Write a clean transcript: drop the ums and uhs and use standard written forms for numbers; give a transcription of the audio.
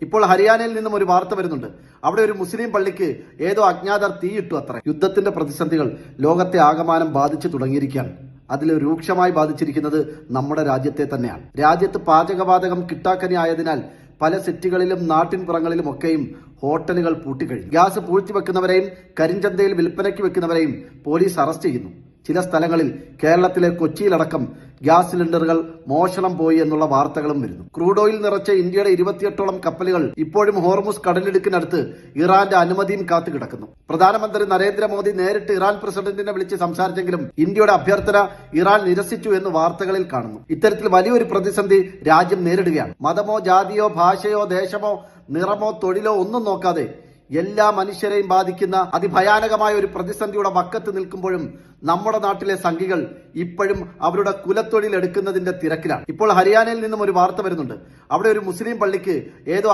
ഇപ്പോൾ ഹരിയാനയിൽ നിന്നും ഒരു വാർത്ത വരുന്നുണ്ട്. അവിടെ ഒരു മുസ്ലിം പള്ളിക്ക് ഏതോ അജ്ഞാതർ തീയിട്ടു അത്ര. യുദ്ധത്തിന്റെ പ്രതിസന്ധികൾ ലോകത്തെ ആകമാനം ബാധിച്ചു തുടങ്ങിയിരിക്കുകയാണ്. അതിൽ രൂക്ഷമായി ബാധിച്ചിരിക്കുന്നത് നമ്മുടെ രാജ്യത്തെ തന്നെയാണ്. രാജ്യത്ത് പാചകവാതകം കിട്ടാക്കനി ആയതിനാൽ പല സിറ്റികളിലും നാട്ടിൻപുറങ്ങളിലും ഒക്കെയും ഹോട്ടലുകൾ പൂട്ടിക്കഴിഞ്ഞു. ഗ്യാസ് പൂഴ്ത്തിവെക്കുന്നവരെയും കരിഞ്ചന്തയിൽ വിൽപ്പനയ്ക്ക് വെക്കുന്നവരെയും പോലീസ് അറസ്റ്റ് ചെയ്യുന്നു. ചില സ്ഥലങ്ങളിൽ കേരളത്തിലെ കൊച്ചിയിലടക്കം ഗ്യാസ് സിലിണ്ടറുകൾ മോഷണം പോയി എന്നുള്ള വാർത്തകളും വരുന്നു. ക്രൂഡ് ഓയിൽ നിറച്ച ഇന്ത്യയുടെ 28ഓളം കപ്പലുകൾ ഇപ്പോഴും ഹോർമുസ് കടലിടുക്കിനടുത്ത് ഇറാന്റെ അനുമതിയും കാത്തു കിടക്കുന്നു. പ്രധാനമന്ത്രി നരേന്ദ്രമോദി നേരിട്ട് ഇറാൻ പ്രസിഡന്റിനെ വിളിച്ച് സംസാരിച്ചെങ്കിലും ഇന്ത്യയുടെ അഭ്യർത്ഥന ഇറാൻ നിരസിച്ചു എന്ന് വാർത്തകളിൽ കാണുന്നു. ഇത്തരത്തിൽ വലിയൊരു പ്രതിസന്ധി രാജ്യം നേരിടുകയാണ്. മതമോ ജാതിയോ ഭാഷയോ ദേശമോ നിറമോ തൊഴിലോ ഒന്നും നോക്കാതെ എല്ലാ മനുഷ്യരെയും ബാധിക്കുന്ന അതിഭയാനകമായ ഒരു പ്രതിസന്ധിയുടെ വക്കത്ത് നിൽക്കുമ്പോഴും നമ്മുടെ നാട്ടിലെ സംഘികൾ ഇപ്പോഴും അവരുടെ കുലത്തൊഴിൽ എടുക്കുന്നതിന്റെ തിരക്കിലാണ്. ഇപ്പോൾ ഹരിയാനയിൽ നിന്നും ഒരു വാർത്ത വരുന്നുണ്ട്. അവിടെ ഒരു മുസ്ലിം പള്ളിക്ക് ഏതോ